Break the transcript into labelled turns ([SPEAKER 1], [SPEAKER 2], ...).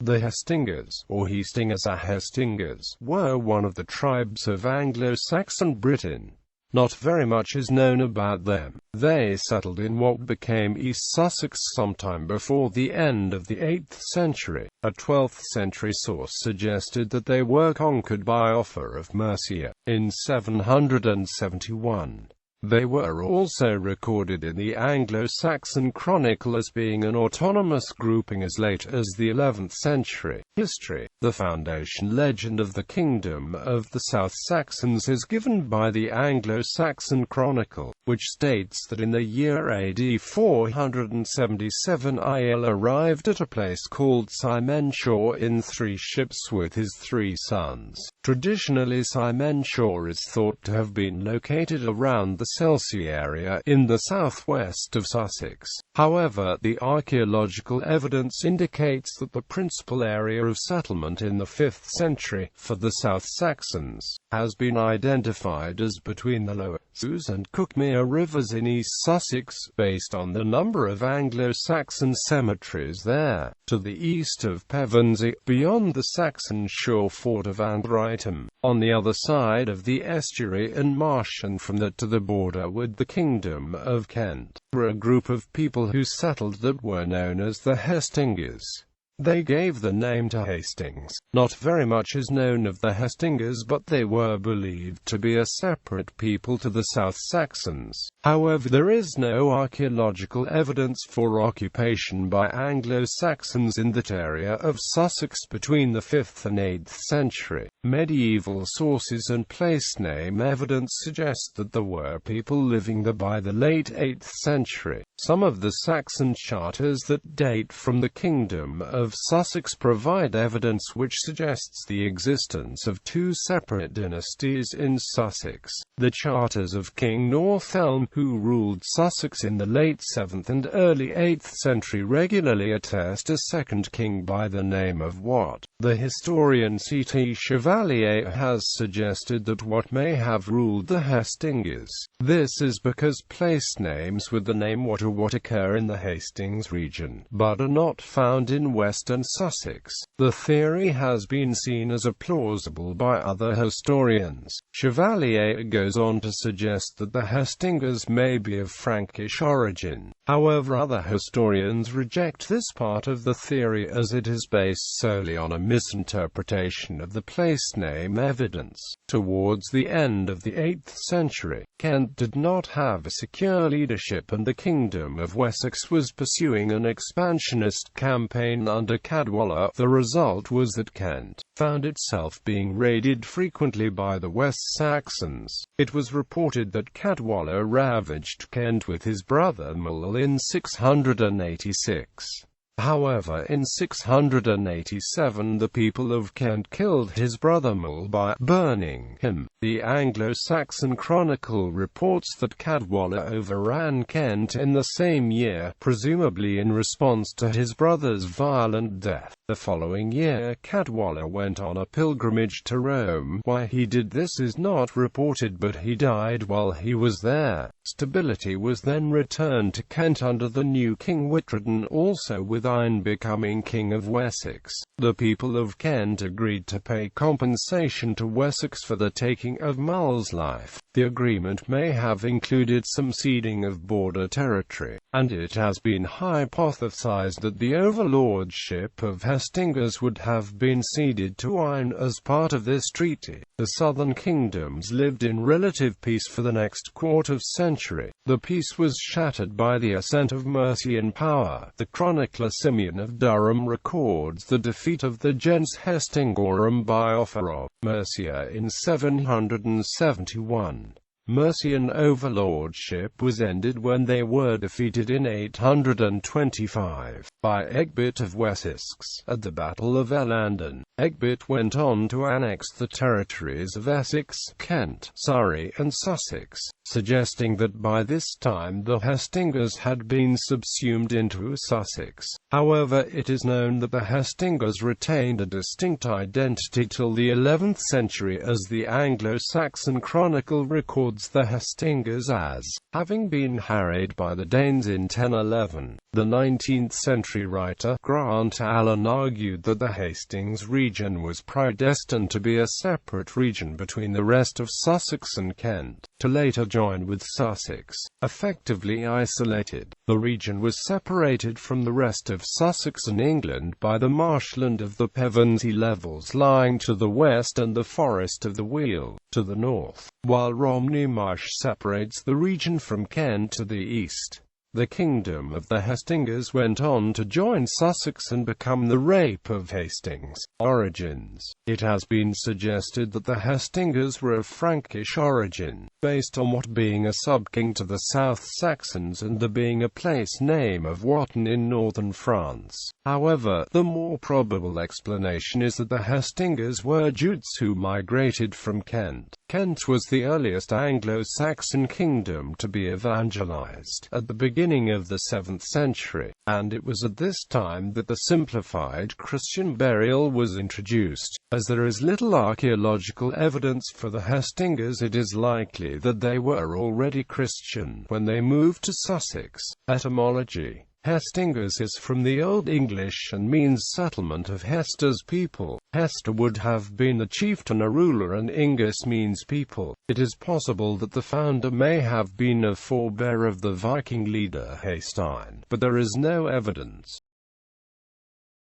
[SPEAKER 1] The Hæstingas, or Hæstingas or Hæstingas, were one of the tribes of Anglo-Saxon Britain. Not very much is known about them. They settled in what became East Sussex sometime before the end of the 8th century. A 12th century source suggested that they were conquered by Offa of Mercia in 771. They were also recorded in the Anglo-Saxon Chronicle as being an autonomous grouping as late as the 11th century. History. The foundation legend of the Kingdom of the South Saxons is given by the Anglo-Saxon Chronicle, which states that in the year AD 477 Il arrived at a place called Simenshore in 3 ships with his 3 sons. Traditionally, Simenshore is thought to have been located around the Selsey area in the southwest of Sussex. However, the archaeological evidence indicates that the principal area of settlement in the 5th century, for the South Saxons, has been identified as between the Lower Ouse and Cuckmere rivers in East Sussex, based on the number of Anglo-Saxon cemeteries there. To the east of Pevensey, beyond the Saxon shore fort of Anthraitum, on the other side of the estuary and marsh, and from that to the border with the Kingdom of Kent, were a group of people who settled that were known as the Hæstingas. They gave the name to Hastings. Not very much is known of the Hæstingas, but they were believed to be a separate people to the South Saxons. However, there is no archaeological evidence for occupation by Anglo-Saxons in that area of Sussex between the 5th and 8th century. Medieval sources and place name evidence suggest that there were people living there by the late 8th century. Some of the Saxon charters that date from the Kingdom of Sussex provide evidence which suggests the existence of 2 separate dynasties in Sussex. The charters of King Northelm, who ruled Sussex in the late 7th and early 8th century, regularly attest a second king by the name of Wat. The historian C.T. Chevalier has suggested that Wat may have ruled the Hæstingas. This is because place names with the name Wat or Wat occur in the Hastings region, but are not found in western Sussex. The theory has been seen as plausible by other historians. Chevalier goes on to suggest that the Hæstingas may be of Frankish origin. However, other historians reject this part of the theory as it is based solely on a misinterpretation of the place name evidence. Towards the end of the 8th century, Kent did not have a secure leadership, and the Kingdom of Wessex was pursuing an expansionist campaign under Cadwalla. The result was that Kent found itself being raided frequently by the West Saxons. It was reported that Cadwalla ravaged Kent with his brother Mull in 686. However, in 687 the people of Kent killed his brother Mull by burning him. The Anglo-Saxon Chronicle reports that Cadwalla overran Kent in the same year, presumably in response to his brother's violent death. The following year, Cadwalla went on a pilgrimage to Rome. Why he did this is not reported, but he died while he was there. Stability was then returned to Kent under the new King Wittredin, also with Ine becoming King of Wessex. The people of Kent agreed to pay compensation to Wessex for the taking of Mull's life. The agreement may have included some ceding of border territory, and it has been hypothesized that the overlordship of Hæstingas would have been ceded to Ine as part of this treaty. The southern kingdoms lived in relative peace for the next quarter century. The peace was shattered by the ascent of Mercian power. The chronicler Simeon of Durham records the defeat of the gens Hæstingorum by Offa of Mercia in 771. Mercian overlordship was ended when they were defeated in 825 by Egbert of Wessex at the Battle of Ellanden. Egbert went on to annex the territories of Essex, Kent, Surrey and Sussex, suggesting that by this time the Hæstingas had been subsumed into Sussex. However, it is known that the Hæstingas retained a distinct identity till the 11th century, as the Anglo-Saxon Chronicle records records the Hæstingas as having been harried by the Danes in 1011. The 19th-century writer Grant Allen argued that the Hastings region was predestined to be a separate region between the rest of Sussex and Kent, to later join with Sussex, effectively isolated. The region was separated from the rest of Sussex and England by the marshland of the Pevensey levels lying to the west and the Forest of the Weald to the north, while Romney Marsh separates the region from Kent to the east. The kingdom of the Hæstingas went on to join Sussex and become the Rape of Hastings. Origins. It has been suggested that the Hæstingas were of Frankish origin, based on what being a sub-king to the South Saxons and the being a place name of Wotton in northern France. However, the more probable explanation is that the Hæstingas were Jutes who migrated from Kent. Kent was the earliest Anglo-Saxon kingdom to be evangelized, at the beginning of the 7th century, and it was at this time that the simplified Christian burial was introduced. As there is little archaeological evidence for the Hæstingas, it is likely that they were already Christian when they moved to Sussex. Etymology. Hæstingas is from the Old English and means settlement of Hester's people. Hester would have been a chieftain, a ruler, and Ingus means people. It is possible that the founder may have been a forebear of the Viking leader Hæstein, but there is no evidence.